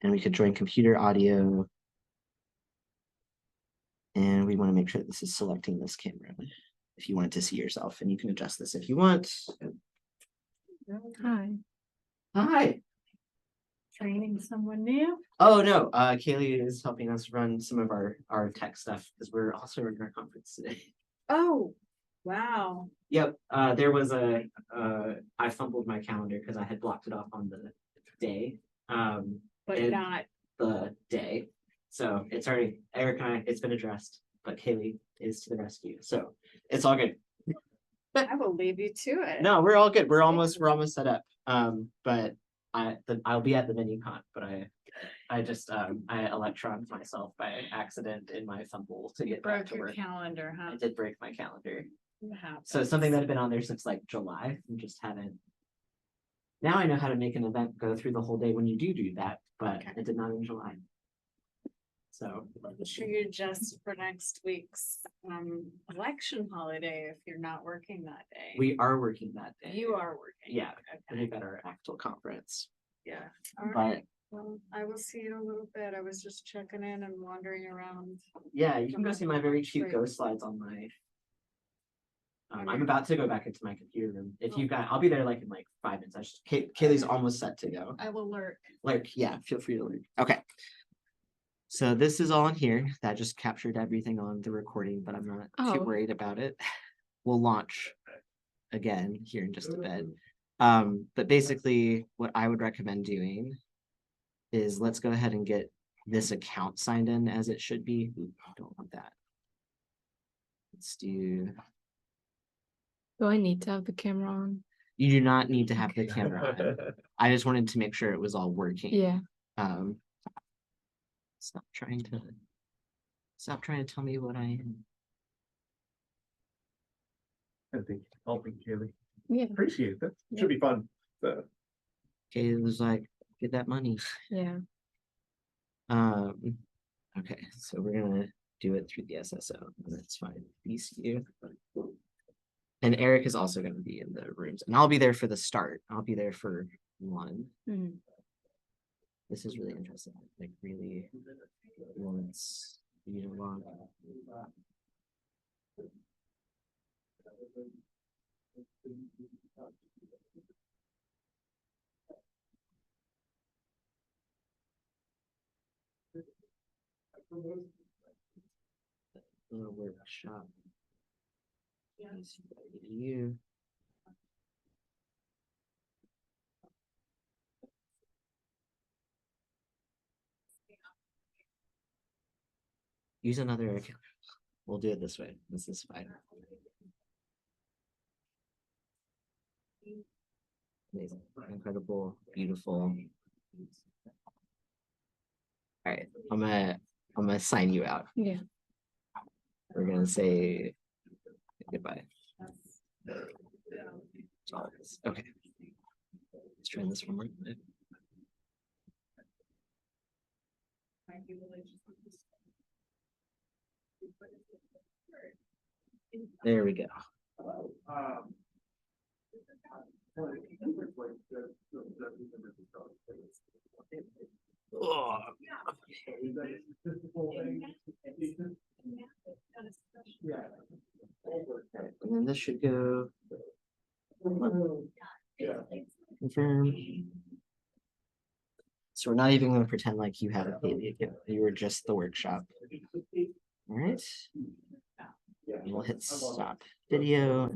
and we could join computer audio. And we want to make sure this is selecting this camera if you want to see yourself, and you can adjust this if you want. Hi. Hi. Training someone new? Oh no, Kaylee is helping us run some of our tech stuff because we're also running our conference today. Oh, wow. Yep. There was I fumbled my calendar because I had blocked it off on the day. But and not. the day. So it's already Eric and I, it's been addressed, but Kaylee is to the rescue. So it's all good. I will leave you to it. No, we're all good. We're almost set up. But I'll be at the menu con, but I just I electroned myself by accident in my fumble to get back Broke to your work. calendar, huh? I did break my calendar. Wow. So it's something that had been on there since like July and just haven't. Now I know how to make an event go through the whole day when you do that, but it did not in July. So I'm sure you adjust for next week's election holiday if you're not working that day. we are working that day. You are working. Yeah, Okay. we've got our ACTAL conference. Yeah. All But right. Well, I will see you in a little bit. I was just checking in and wandering around. yeah, you can go see my very cute ghost slides on my. I'm about to go back into my computer room. If you got, I'll be there like in like 5 minutes. Kaylee's almost set to go. I will lurk. Like, yeah, feel free to lurk. Okay. So this is all in here. That just captured everything on the recording, but I'm not too worried about it. We'll launch again here in just a bit. But basically what I would recommend doing is let's go ahead and get this account signed in as it should be. Ooh, I don't want that. Let's do. Do I need to have the camera on? You do not need to have the camera on. I just wanted to make sure it was all working. Yeah. Stop trying to tell me what I am. I think helping Kaylee. Yeah. Appreciate that. Should be fun. So. Okay, it was like, get that money. Yeah. Okay, so we're gonna do it through the SSO. That's fine. ECU. And Eric is also gonna be in the rooms, and I'll be there for the start. I'll be there for 1. This is really interesting. Like really wants you to log. Workshop. You. Use another account. We'll do it this way. This is fine. Amazing, incredible, beautiful. All right, I'm gonna sign you out. Yeah. We're gonna say goodbye. Okay. Let's try this one more time. There we go. Oh. And then this should go. Confirm. So we're not even going to pretend like you had a baby again. You were just the workshop. All right. We'll hit stop video.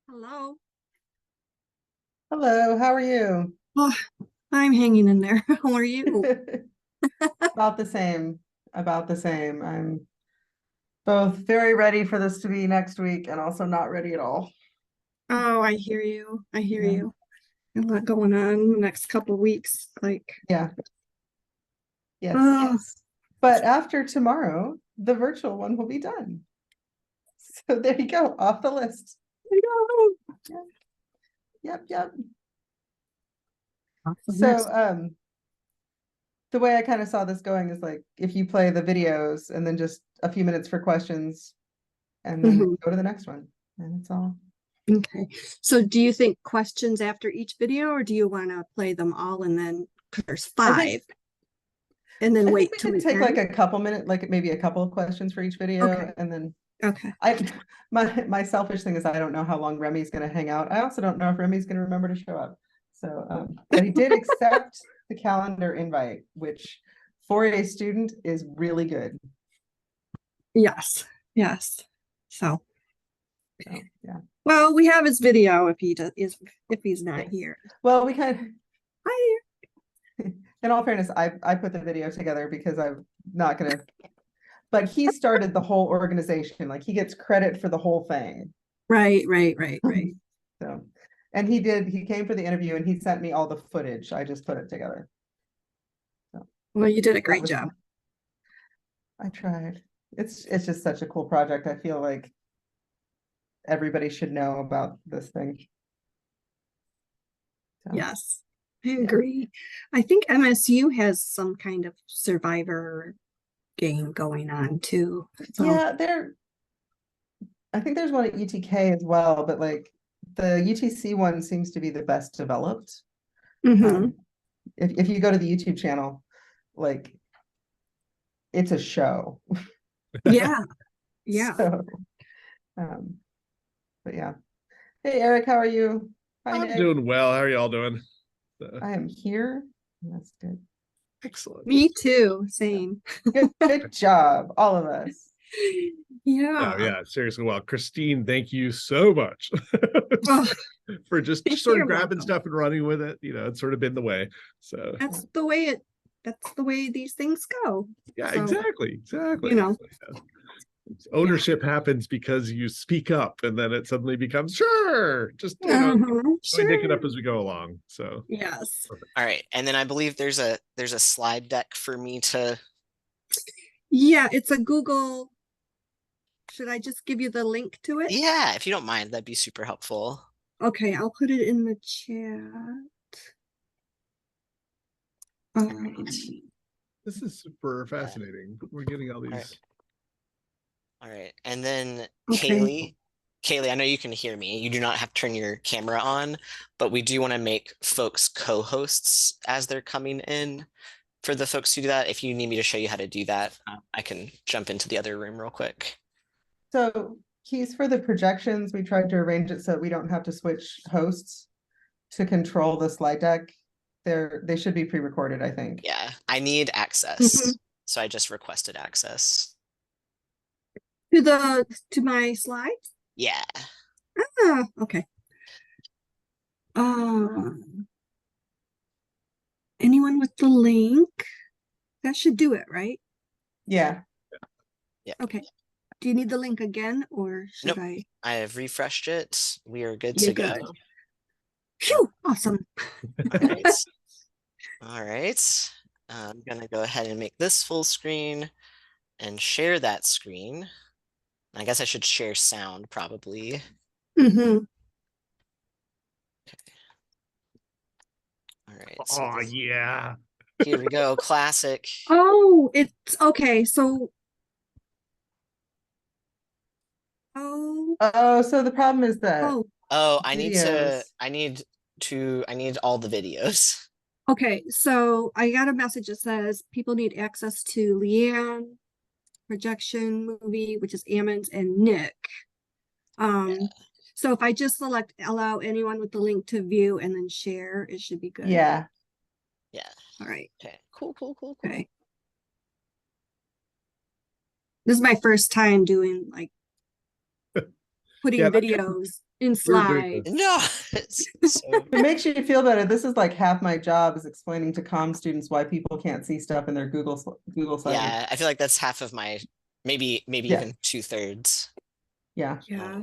Hello. Hello, how are you? Oh, I'm hanging in there. How are you? About the same, about the same. I'm both very ready for this to be next week and also not ready at all. Oh, I hear you. I hear Yeah. you. A lot going on in the next couple of weeks. Like, Yeah. Yes. oh, But after tomorrow, the virtual one will be done. So there you go, off the list. I know. Yep. Awesome. So the way I kind of saw this going is like if you play the videos and then just a few minutes for questions and then Mhm. go to the next one. And it's all. Okay. So do you think questions after each video, or do you want to play them all and then, because there's I 5, think- and then I wait think we till could the take end? like a couple minutes, like maybe a couple of questions for each video, Okay. and then Okay. my selfish thing is I don't know how long Remy's gonna hang out. I also don't know if Remy's gonna remember to show up. So, but he did accept the calendar invite, which for a student is really good. Yes. Yes. So, So, yeah. well, we have his video if he does, if he's not Yes. here. Well, we kind of, Hi. in all fairness, I put the video together because I'm not gonna, but he started the whole organization. Like he gets credit for the whole thing. Right. So, and he came for the interview and he sent me all the footage. I just put it together. Well, you did a That great was job. fun. I tried. It's just such a cool project. I feel like everybody should know about this thing. So, Yes, I agree. I think MSU has some kind of survivor game going on too. So, yeah, I think there's one at UTK as well, but like the UTC one seems to be the best developed. mhm. If you go to the YouTube channel, like it's a show. Yeah, yeah. So, but yeah. Hey Eric, how are you? Hi I'm Nick. doing well. How are y'all doing? I am here. That's good. Excellent. Me too. Same. Good job, all of us. Yeah. Oh yeah, seriously. Well, Christine, thank you so much Oh, for just sort You're of grabbing welcome. stuff and running with it. You know, it's sort of been the way. So that's the way these things go. yeah, So, exactly. you know. Yeah. Ownership happens because you speak up, and then it suddenly becomes sure. Just pick it up Sure. as we go along. So Yes. All right, and then I believe there's a slide deck for me to. Yeah, it's a Google. Should I just give you the link to it? Yeah, if you don't mind, that'd be super helpful. Okay, I'll put it in the chat. this is super fascinating. We're getting all these. All right, and then Okay. Kaylee, I know you can hear me. You do not have to turn your camera on, but we do want to make folks co-hosts as they're coming in. For the folks who do that, if you need me to show you how to do that, I can jump into the other room real quick. So keys for the projections, we tried to arrange it so that we don't have to switch hosts to control the slide deck. They should be pre-recorded, I think. Yeah, I need access. So I just requested access. To my slides? Yeah. Ah, okay. Anyone with the link? That should do it, right? Yeah. Yeah. Okay. Do you need the link again, or should Nope. I have refreshed it. We are good to go. Phew, awesome. All right. All right. I'm gonna go ahead and make this full screen and share that screen. I guess I should share sound probably. Mm-hmm. All right. Oh yeah. Here we go. Classic. Oh, it's okay. So, So the problem is that I need all the videos. Okay, so I got a message that says people need access to Leanne, projection movie, which is Ammons, and Nick. So if I just select allow anyone with the link to view and then share, it should be good. Yeah. All right. Okay. Cool. Okay. This is my first time doing like putting videos in We're doing slides. No. So, If it makes you feel better, this is like half my job is explaining to comm students why people can't see stuff in their Google site. yeah, I feel like that's half of my, maybe Yeah. even 2/3. Yeah. Yeah.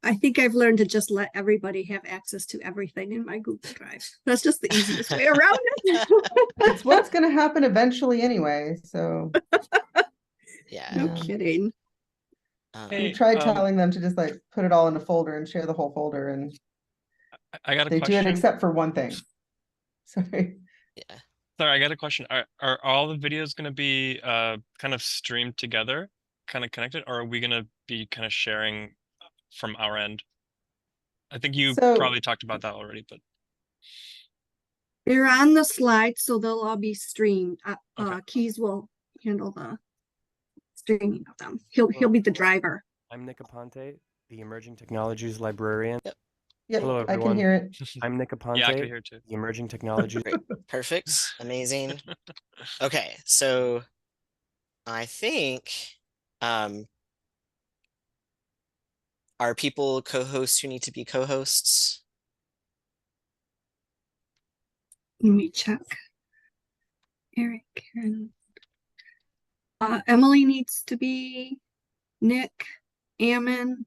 I think I've learned to just let everybody have access to everything in my Google Drive. That's just the easiest way around it. It's what's gonna happen eventually anyway, so Yeah. No Yeah. kidding. we Hey, tried telling them to just like put it all in a folder and share the whole folder, and I got a they do it question. except for one thing. Sorry. Yeah. Sorry, I got a question. Are all the videos going to be kind of streamed together, kind of connected, or are we going to be kind of sharing from our end? I think you So- probably talked about that already, but They're on the slide, so they'll all be streamed. Okay. Keys will handle the streaming of them. He'll be the driver. I'm Nick Aponte, the Emerging Technologies Librarian. Yep, Hello, I can everyone. hear it. I'm Nick Aponte, yeah, I could hear too. the Emerging Technologies. Great. Perfect. Amazing. Okay, so I think are people co-hosts who need to be co-hosts? Let me check. Eric, Karen. Emily needs to be, Nick, Ammon,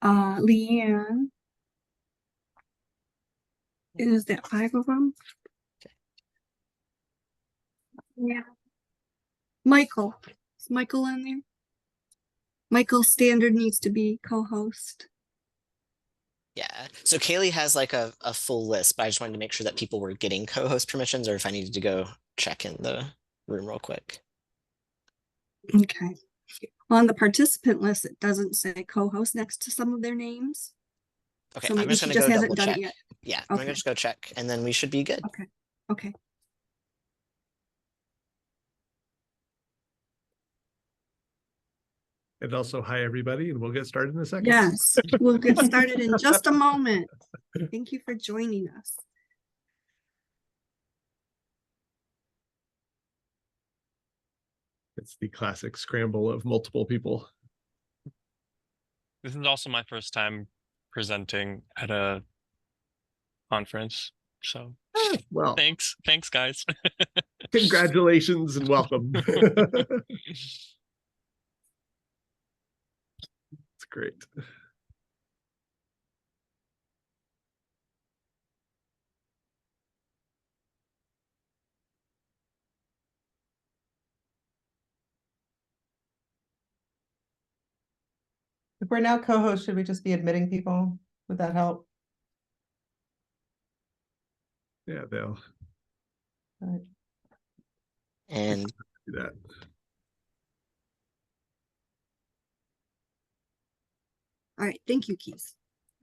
Leanne. Is that 5 of them? Yeah. Michael. Is Michael in there? Michael Standard needs to be co-host. Yeah. So Kaylee has like a full list, but I just wanted to make sure that people were getting co-host permissions or if I needed to go check in the room real quick. Okay. Well, on the participant list, it doesn't say co-host next to some of their names. Okay, So I'm maybe just she gonna just go hasn't double done it check. yet. Yeah, I'm Okay. gonna just go check and then we should be good. Okay. Okay. And also, hi, everybody, and we'll get started in a second. Yes, we'll get started in just a moment. Thank you for joining us. It's the classic scramble of multiple people. This is also my first time presenting at a conference, so Well, thanks guys. congratulations and welcome. It's great. If we're now co-host, should we just be admitting people? Would that help? Yeah, they'll All right. And do that. All right, thank you, Keith.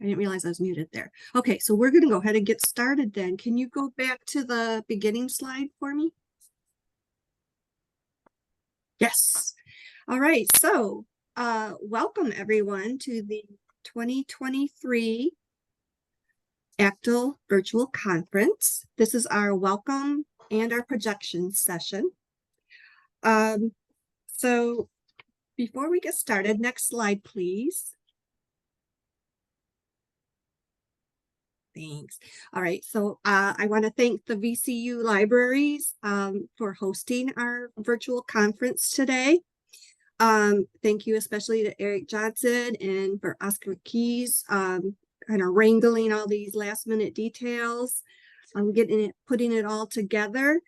I didn't realize I was muted there. Okay, so we're gonna go ahead and get started then. Can you go back to the beginning slide for me? Yes. All right, so welcome everyone to the 2023 ACTAL virtual conference. This is our welcome and our projection session. So before we get started, next slide, please. Thanks. All right, so I want to thank the VCU libraries for hosting our virtual conference today. Thank you especially to Eric Johnson and for Oscar Keys, kind of wrangling all these last minute details, putting it all together.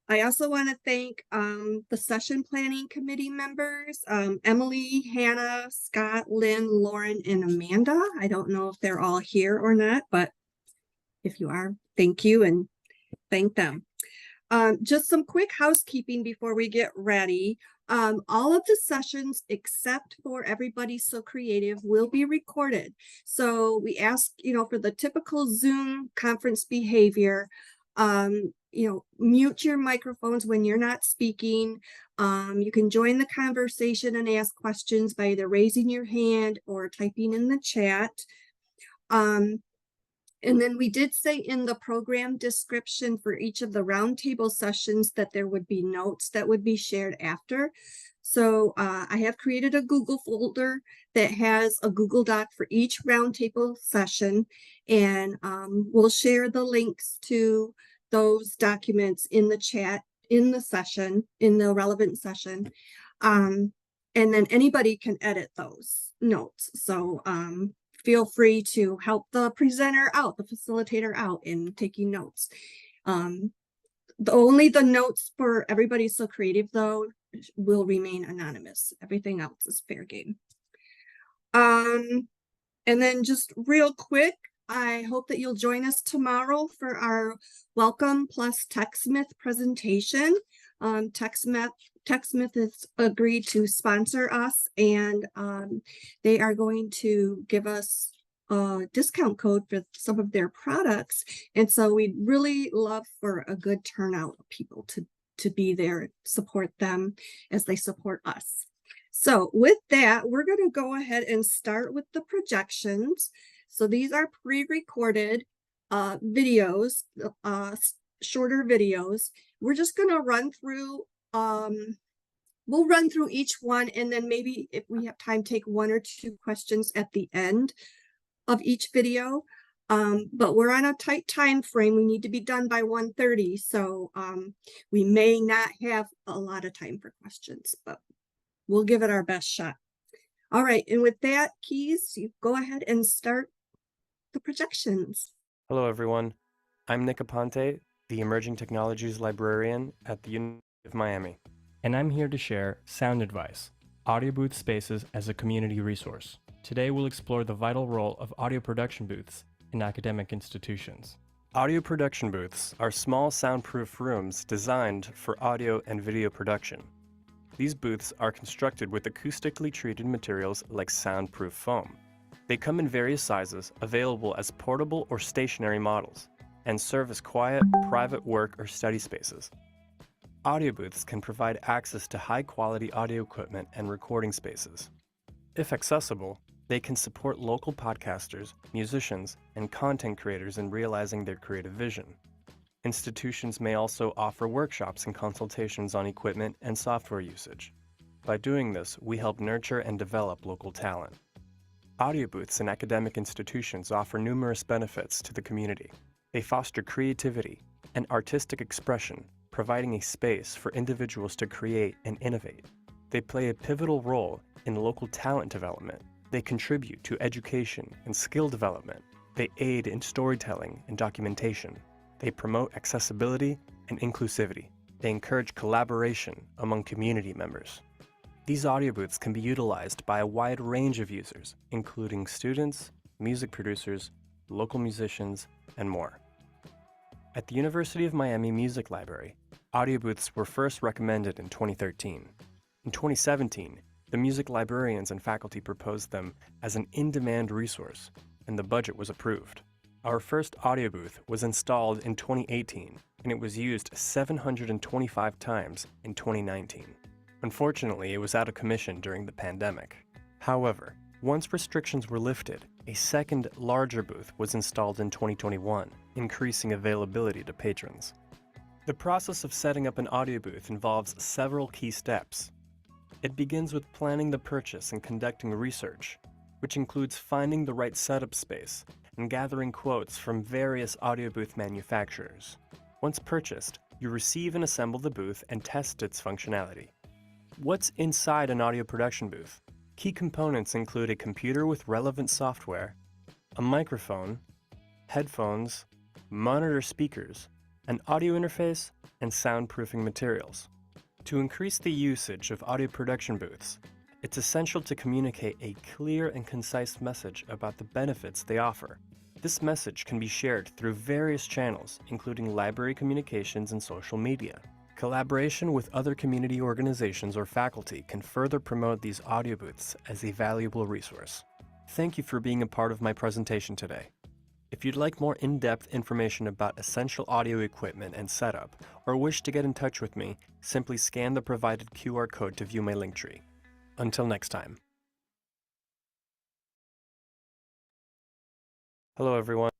I also want to thank the session planning committee members, Emily, Hannah, Scott, Lynn, Lauren, and Amanda. I don't know if they're all here or not, but if you are, thank you and thank them. Just some quick housekeeping before we get ready. All of the sessions except for Everybody So Creative will be recorded. So we ask, for the typical Zoom conference behavior, mute your microphones when you're not speaking. You can join the conversation and ask questions by either raising your hand or typing in the chat. And then we did say in the program description for each of the roundtable sessions that there would be notes that would be shared after. So I have created a Google folder that has a Google Doc for each roundtable session, and we'll share the links to those documents in the chat in the session, in the relevant session. And then anybody can edit those notes. So feel free to help the presenter out, the facilitator out in taking notes. Only the notes for Everybody's So Creative, though, will remain anonymous. Everything else is fair game. And then just real quick, I hope that you'll join us tomorrow for our Welcome Plus TechSmith presentation. TechSmith has agreed to sponsor us, and they are going to give us a discount code for some of their products. And so we'd really love for a good turnout of people to be there, support them as they support us. So with that, we're going to go ahead and start with the projections. So these are pre-recorded videos, shorter videos. We're just going to run through, we'll run through each one, and then maybe if we have time, take one or two questions at the end of each video. But we're on a tight time frame. We need to be done by 1:30. So we may not have a lot of time for questions, but we'll give it our best shot. All right, and with that, Keys, you go ahead and start the projections. Hello, everyone. I'm Nick Aponte, the Emerging Technologies Librarian at the University of Miami. And I'm here to share Sound Advice, audio booth spaces as a community resource. Today, we'll explore the vital role of audio production booths in academic institutions. Audio production booths are small soundproof rooms designed for audio and video production. These booths are constructed with acoustically treated materials like soundproof foam. They come in various sizes, available as portable or stationary models, and serve as quiet, private work or study spaces. Audio booths can provide access to high-quality audio equipment and recording spaces. If accessible, they can support local podcasters, musicians, and content creators in realizing their creative vision. Institutions may also offer workshops and consultations on equipment and software usage. By doing this, we help nurture and develop local talent. Audio booths in academic institutions offer numerous benefits to the community. They foster creativity and artistic expression, providing a space for individuals to create and innovate. They play a pivotal role in local talent development. They contribute to education and skill development. They aid in storytelling and documentation. They promote accessibility and inclusivity. They encourage collaboration among community members. These audio booths can be utilized by a wide range of users, including students, music producers, local musicians, and more. At the University of Miami Music Library, audio booths were first recommended in 2013. In 2017, the music librarians and faculty proposed them as an in-demand resource, and the budget was approved. Our first audio booth was installed in 2018, and it was used 725 times in 2019. Unfortunately, it was out of commission during the pandemic. However, once restrictions were lifted, a second, larger booth was installed in 2021, increasing availability to patrons. The process of setting up an audio booth involves several key steps. It begins with planning the purchase and conducting research, which includes finding the right setup space and gathering quotes from various audio booth manufacturers. Once purchased, you receive and assemble the booth and test its functionality. What's inside an audio production booth? Key components include a computer with relevant software, a microphone, headphones, monitor speakers, an audio interface, and soundproofing materials. To increase the usage of audio production booths, it's essential to communicate a clear and concise message about the benefits they offer. This message can be shared through various channels, including library communications and social media. Collaboration with other community organizations or faculty can further promote these audio booths as a valuable resource. Thank you for being a part of my presentation today. If you'd like more in-depth information about essential audio equipment and setup, or wish to get in touch with me, simply scan the provided QR code to view my Linktree. Until next time. Hello, everyone.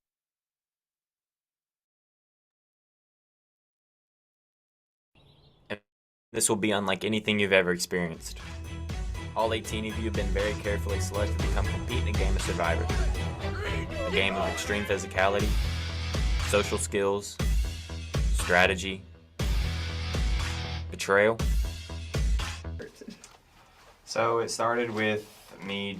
This will be unlike anything you've ever experienced. All 18 of you have been very carefully selected to come compete in a game of Survivor. A game of extreme physicality, social skills, strategy, betrayal. So it started with me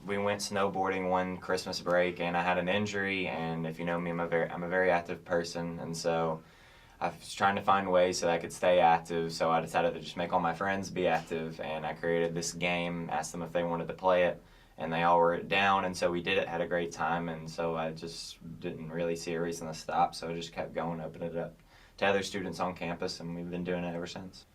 we went snowboarding one Christmas break and I had an injury, and if you know me, I'm a very active person, and so I was trying to find ways so that I could stay active, so I decided to just make all my friends be active, and I created this game, asked them if they wanted to play it, and they all were down, and so we did it, had a great time, and so I just didn't really see a reason to stop, so I just kept going, opening it up to other students on campus, and we've been doing it ever since.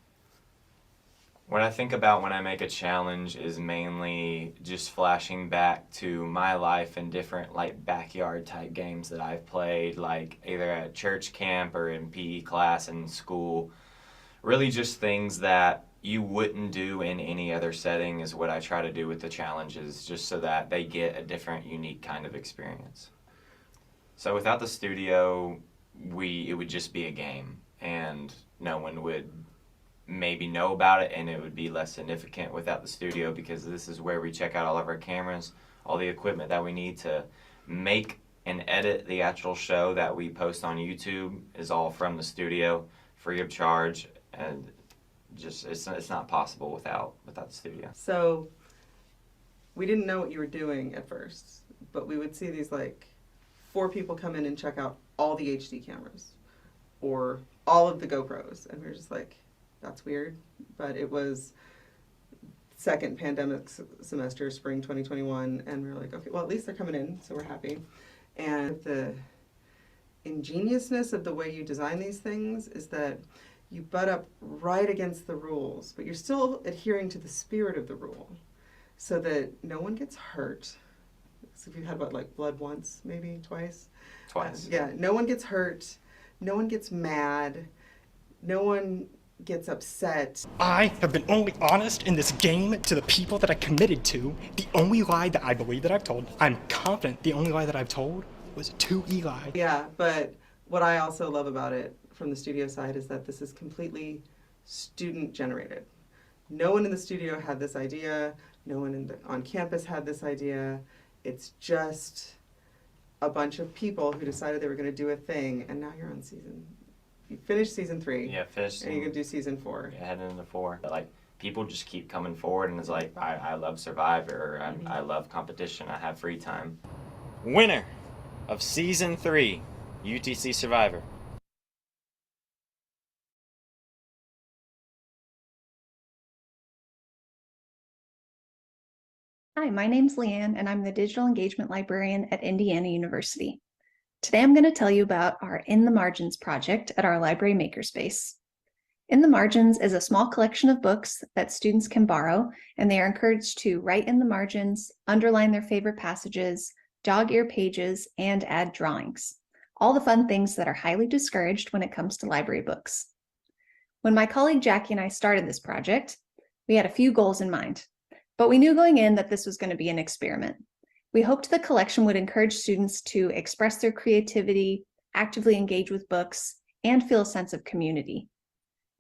What I think about when I make a challenge is mainly just flashing back to my life and different like backyard type games that I've played, like either at church camp or in PE class in school. Really just things that you wouldn't do in any other setting is what I try to do with the challenges, just so that they get a different, unique kind of experience. So without the studio, it would just be a game, and no one would maybe know about it, and it would be less significant without the studio, because this is where we check out all of our cameras, all the equipment that we need to make and edit the actual show that we post on YouTube is all from the studio, free of charge, and just it's not possible without the studio. So we didn't know what you were doing at first, but we would see these like 4 people come in and check out all the HD cameras or all of the GoPros, and we were just like, that's weird. But it was second pandemic semester, spring 2021, and we were like, okay, well, at least they're coming in, so we're happy. And the ingeniousness of the way you design these things is that you butt up right against the rules, but you're still adhering to the spirit of the rule, so that no one gets hurt. So if you had what, like blood once, maybe twice? Twice. Yeah, no one gets hurt, no one gets mad, no one gets upset. I have been only honest in this game to the people that I committed to. The only lie that I believe that I've told, I'm confident the only lie that I've told was to Eli. Yeah, but what I also love about it from the studio side is that this is completely student generated. No one in the studio had this idea, no one on campus had this idea. It's just a bunch of people who decided they were going to do a thing, and now you're on you finished season 3. Yeah, finished. And you're going to do season 4. Yeah, heading into 4. But like, people just keep coming forward, and it's like, I love Survivor, or I love competition, I have free time. Winner of season 3, UTC Survivor. Hi, my name's Leanne, and I'm the Digital Engagement Librarian at Indiana University. Today I'm going to tell you about our In the Margins project at our library makerspace. In the Margins is a small collection of books that students can borrow, and they are encouraged to write in the margins, underline their favorite passages, dog-ear pages, and add drawings. All the fun things that are highly discouraged when it comes to library books. When my colleague Jackie and I started this project, we had a few goals in mind, but we knew going in that this was going to be an experiment. We hoped the collection would encourage students to express their creativity, actively engage with books, and feel a sense of community.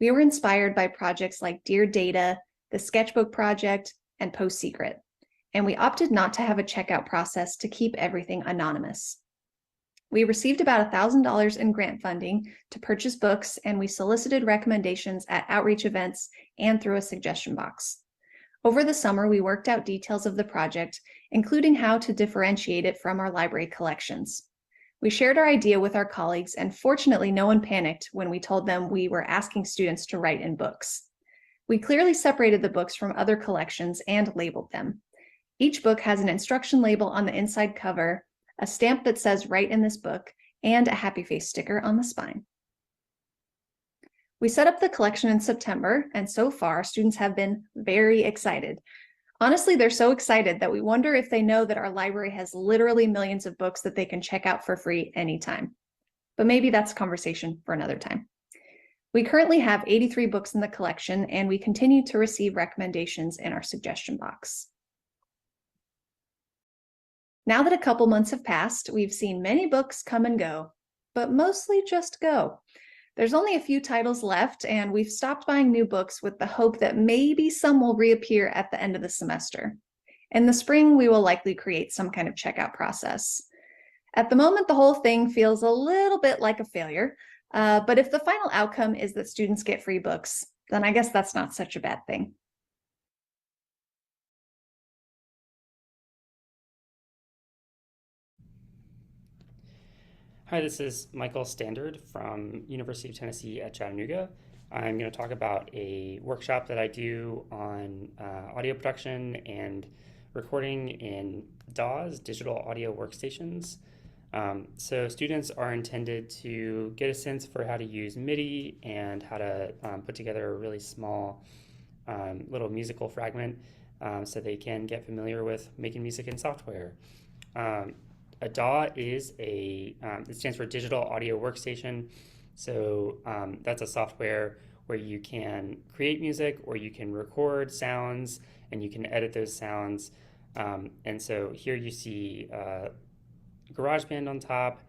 We were inspired by projects like Dear Data, the Sketchbook Project, and Post Secret, and we opted not to have a checkout process to keep everything anonymous. We received about $1,000 in grant funding to purchase books, and we solicited recommendations at outreach events and through a suggestion box. Over the summer, we worked out details of the project, including how to differentiate it from our library collections. We shared our idea with our colleagues, and fortunately, no one panicked when we told them we were asking students to write in books. We clearly separated the books from other collections and labeled them. Each book has an instruction label on the inside cover, a stamp that says "Write in this book," and a happy face sticker on the spine. We set up the collection in September, and so far, students have been very excited. Honestly, they're so excited that we wonder if they know that our library has literally millions of books that they can check out for free anytime. But maybe that's a conversation for another time. We currently have 83 books in the collection, and we continue to receive recommendations in our suggestion box. Now that a couple months have passed, we've seen many books come and go, but mostly just go. There's only a few titles left, and we've stopped buying new books with the hope that maybe some will reappear at the end of the semester. In the spring, we will likely create some kind of checkout process. At the moment, the whole thing feels a little bit like a failure, but if the final outcome is that students get free books, then I guess that's not such a bad thing. Hi, this is Michael Standard from University of Tennessee at Chattanooga. I'm going to talk about a workshop that I do on audio production and recording in DAWs, digital audio workstations. So students are intended to get a sense for how to use MIDI and how to put together a really small little musical fragment so they can get familiar with making music in software. A DAW is it stands for Digital Audio Workstation. So that's a software where you can create music or you can record sounds and you can edit those sounds. And so here you see GarageBand on top.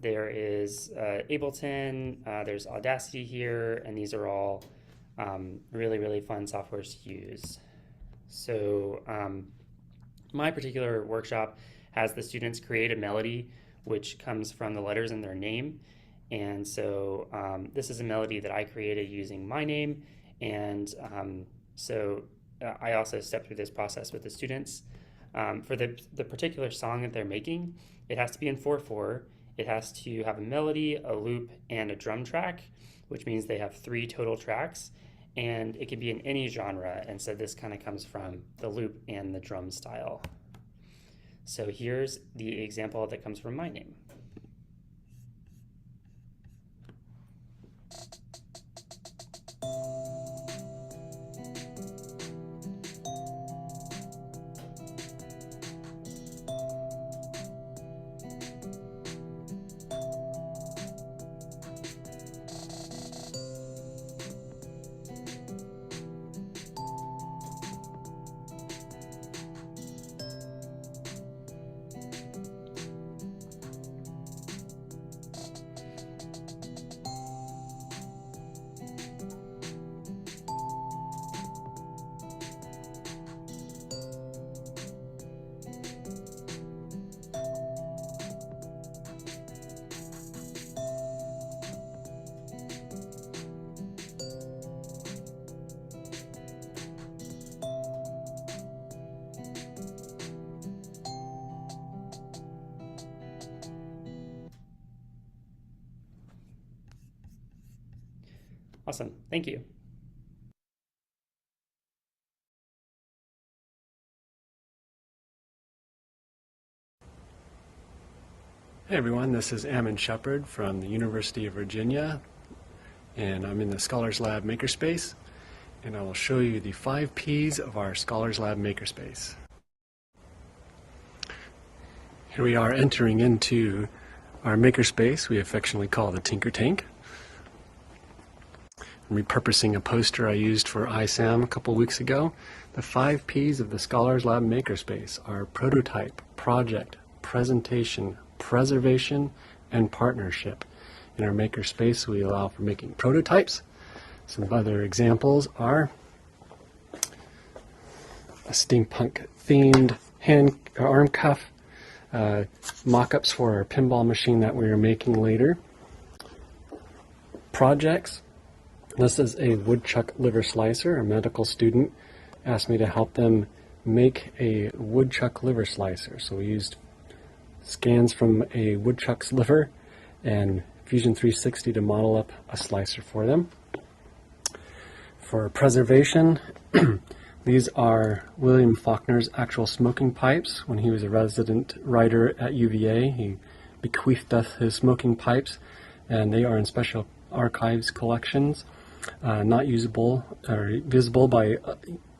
There is Ableton, there's Audacity here, and these are all really, really fun softwares to use. So my particular workshop has the students create a melody which comes from the letters in their name. And so this is a melody that I created using my name. And so I also step through this process with the students. For the particular song that they're making, it has to be in 4/4. It has to have a melody, a loop, and a drum track, which means they have 3 total tracks. And it can be in any genre. And so this kind of comes from the loop and the drum style. So here's the example that comes from my name. Awesome, thank you. Hey everyone, this is Ammon Shepard from the University of Virginia, and I'm in the Scholars Lab Makerspace, and I will show you the 5 Ps of our Scholars Lab Makerspace. Here we are entering into our makerspace we affectionately call the Tinker Tank. I'm repurposing a poster I used for ISAM a couple weeks ago. The 5 Ps of the Scholars Lab Makerspace are prototype, project, presentation, preservation, and partnership. In our makerspace, we allow for making prototypes. Some other examples are a steampunk themed arm cuff, mock-ups for our pinball machine that we are making later. Projects. This is a woodchuck liver slicer. A medical student asked me to help them make a woodchuck liver slicer. So we used scans from a woodchuck's liver and Fusion 360 to model up a slicer for them. For preservation, these are William Faulkner's actual smoking pipes. When he was a resident writer at UVA, he bequeathed us his smoking pipes, and they are in special archives collections, not usable or visible by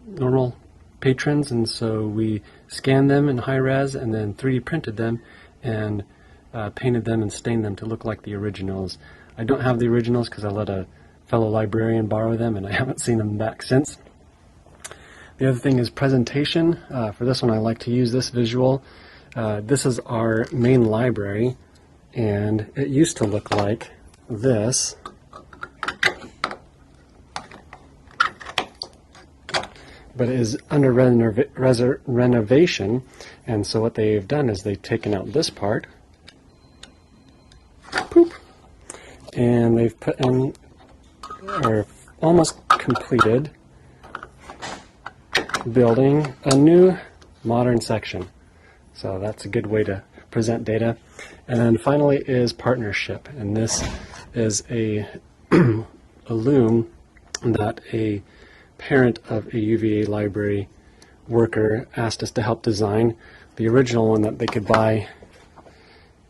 normal patrons, and so we scanned them in high res and then 3D printed them and painted them and stained them to look like the originals. I don't have the originals because I let a fellow librarian borrow them and I haven't seen them back since. The other thing is presentation. For this one I like to use this visual. This is our main library, and it used to look like this. but it is under renovation. And so what they've done is they've taken out this part, poop, and they've put in, or almost completed, building a new modern section. So that's a good way to present data. And then finally is partnership. And this is a, a loom that a parent of a UVA library worker asked us to help design. The original one that they could buy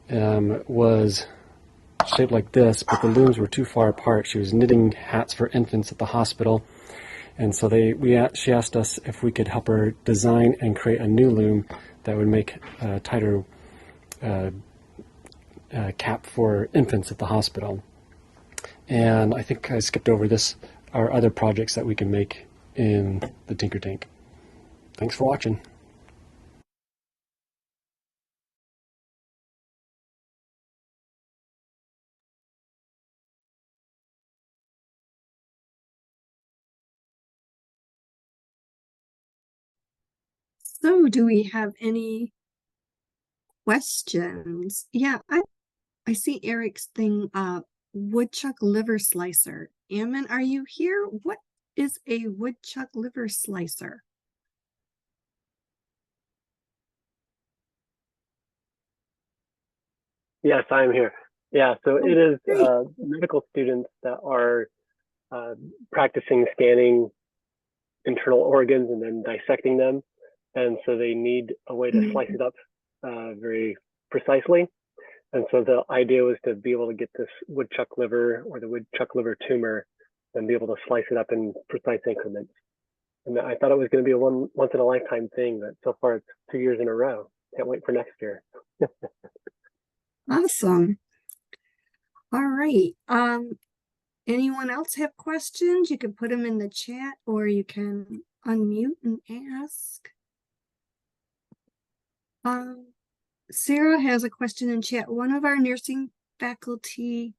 was shaped like this, but the looms were too far apart. She was knitting hats for infants at the hospital. And so she asked us if we could help her design and create a new loom that would make a tighter cap for infants at the hospital. And I think I skipped over this, our other projects that we can make in the Tinker Tank. Thanks for watching. So do we have any questions? Yeah, I see Eric's thing, woodchuck liver slicer. Ammon, are you here? What is a woodchuck liver slicer? Yes, I'm here. Yeah, so it is medical students that are practicing scanning internal organs and then dissecting them. And so they need a way to slice it up very precisely. And so the idea was to be able to get this woodchuck liver or the woodchuck liver tumor and be able to slice it up in precise increments. And I thought it was going to be a once in a lifetime thing, but so far it's 2 years in a row. Can't wait for next year. Awesome. All right. Anyone else have questions? You can put them in the chat or you can unmute and ask. Sarah has a question in chat. One of our nursing faculty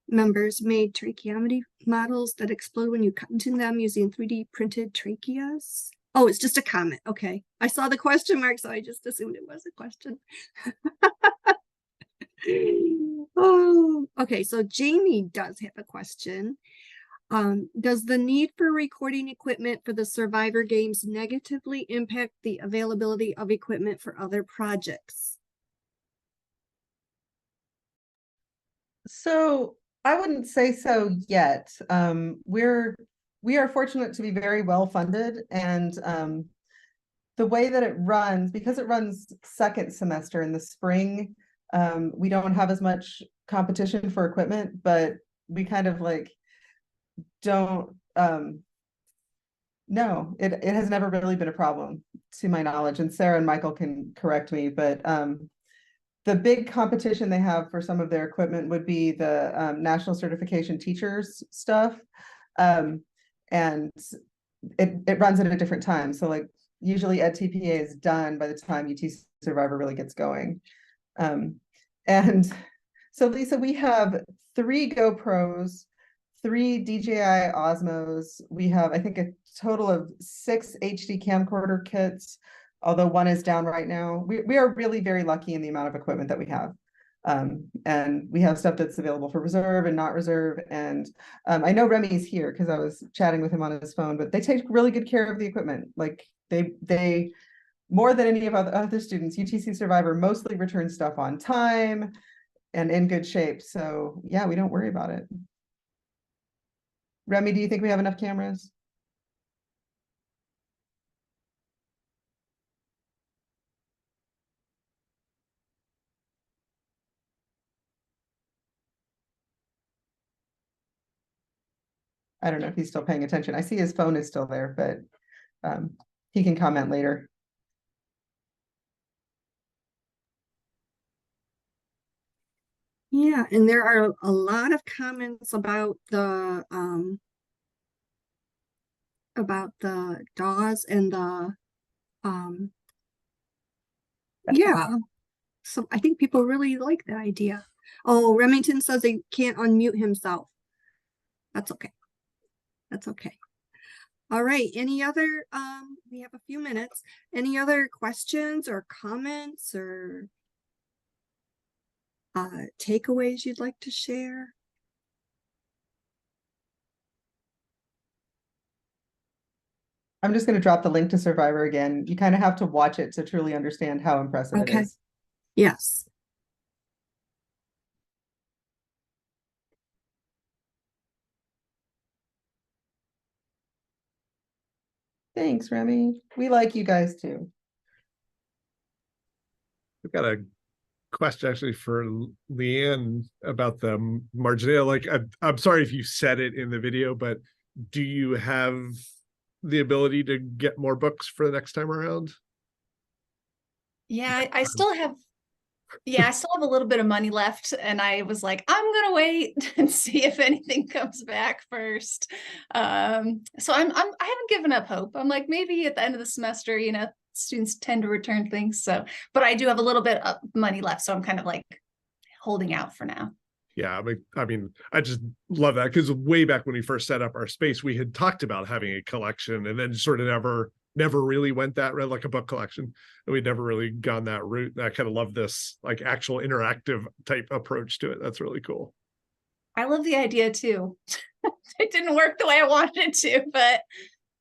members made tracheotomy models that explode when you cut into them using 3D printed tracheas. Oh, it's just a comment. Okay. I saw the question mark, so I just assumed it was a question. Oh, okay. So Jamie does have a question. Does the need for recording equipment for the Survivor games negatively impact the availability of equipment for other projects? So I wouldn't say so yet. We are fortunate to be very well funded, and the way that it runs, because it runs second semester in the spring, we don't have as much competition for equipment, but we kind of like don't no, it has never really been a problem to my knowledge, and Sarah and Michael can correct me, but the big competition they have for some of their equipment would be the national certification teachers stuff, and it runs at a different time. So like usually EdTPA is done by the time UT Survivor really gets going. And so Lisa, we have 3 GoPros, 3 DJI Osmos. We have, I think, a total of 6 HD camcorder kits, although 1 is down right now. We are really very lucky in the amount of equipment that we have. And we have stuff that's available for reserve and not reserve. And I know Remy's here because I was chatting with him on his phone, but they take really good care of the equipment. Like they more than any of other students, UTC Survivor mostly returns stuff on time and in good shape. So yeah, we don't worry about it. Remy, do you think we have enough cameras? I don't know if he's still paying attention. I see his phone is still there, but he can comment later. Yeah, and there are a lot of comments about the DAWs and the yeah. So I think people really like that idea. Oh, Remington says he can't unmute himself. That's okay. That's okay. All right, any other, we have a few minutes. Any other questions or comments or takeaways you'd like to share? I'm just going to drop the link to Survivor again. You kind of have to watch it to truly understand how impressive it is. Yes. Thanks, Remy. We like you guys too. We've got a question actually for Leanne about the marginalia. Like, I'm sorry if you said it in the video, but do you have the ability to get more books for the next time around? Yeah, I still have a little bit of money left, and I was like, I'm gonna wait and see if anything comes back first. So I haven't given up hope. I'm like, maybe at the end of the semester, you know, students tend to return things. So, but I do have a little bit of money left, so I'm kind of like holding out for now. Yeah, I mean, I just love that because way back when we first set up our space, we had talked about having a collection, and then sort of never really went that route, like a book collection, and we'd never really gone that route. And I kind of love this like actual interactive type approach to it. That's really cool. I love the idea too. It didn't work the way I wanted it to, but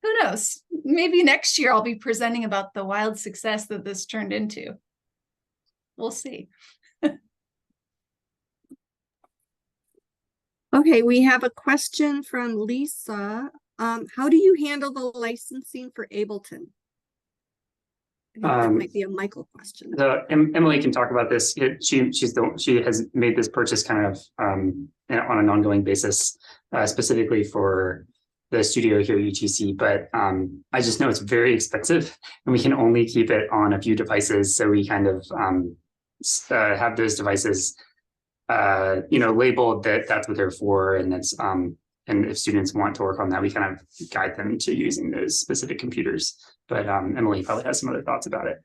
who knows? Maybe next year I'll be presenting about the wild success that this turned into. We'll see. Okay, we have a question from Lisa. How do you handle the licensing for Ableton? I think that might be a Michael question. Emily can talk about this. She has made this purchase kind of on an ongoing basis, specifically for the studio here at UTC. But I just know it's very expensive, and we can only keep it on a few devices. So we kind of have those devices, labeled that that's what they're for, and that's and if students want to work on that, we kind of guide them to using those specific computers. But Emily probably has some other thoughts about it.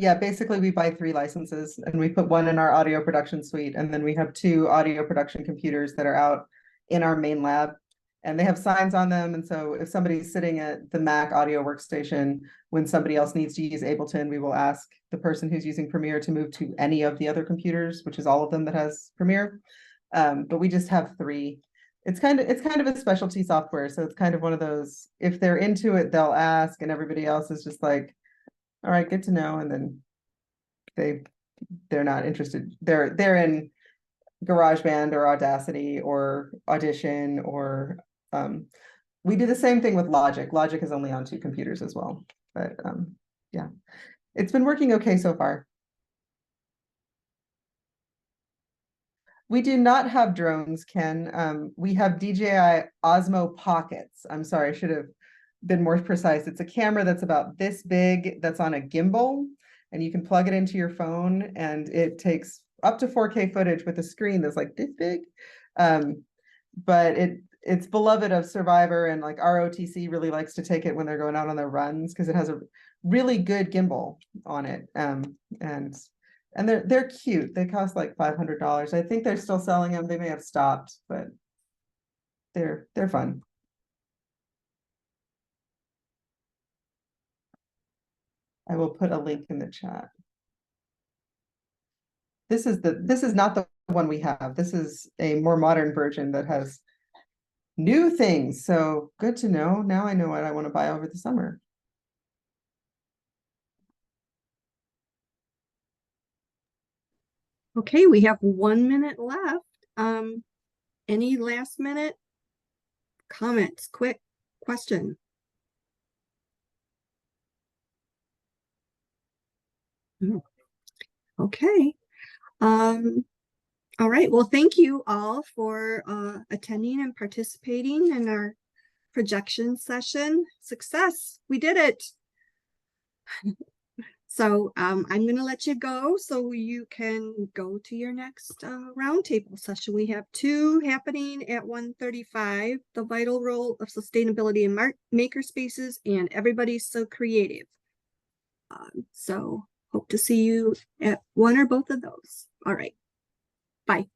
Yeah, basically we buy 3 licenses and we put one in our audio production suite. And then we have 2 audio production computers that are out in our main lab, and they have signs on them. And so if somebody's sitting at the Mac audio workstation, when somebody else needs to use Ableton, we will ask the person who's using Premiere to move to any of the other computers, which is all of them that has Premiere. But we just have 3. It's kind of a specialty software. So it's kind of one of those, if they're into it, they'll ask, and everybody else is just like, all right, good to know. And then they're not interested. They're in GarageBand or Audacity or Audition, or we do the same thing with Logic. Logic is only on 2 computers as well. But yeah, it's been working okay so far. We do not have drones, Ken. We have DJI Osmo Pockets. I'm sorry, I should have been more precise. It's a camera that's about this big, that's on a gimbal, and you can plug it into your phone, and it takes up to 4K footage with a screen that's like this big. But it's beloved of Survivor, and like ROTC really likes to take it when they're going out on their runs because it has a really good gimbal on it. And they're cute. They cost like $500. I think they're still selling them. They may have stopped, but they're fun. I will put a link in the chat. This is not the one we have. This is a more modern version that has new things. So good to know. Now I know what I want to buy over the summer. Okay, we have 1 minute left. Any last minute comments? Quick question. Okay. All right. Well, thank you all for attending and participating in our projection session. Success. We did it. So I'm going to let you go so you can go to your next roundtable session. We have 2 happening at 1:35, the vital role of sustainability in makerspaces, and everybody's so creative. So hope to see you at one or both of those. All right. Bye.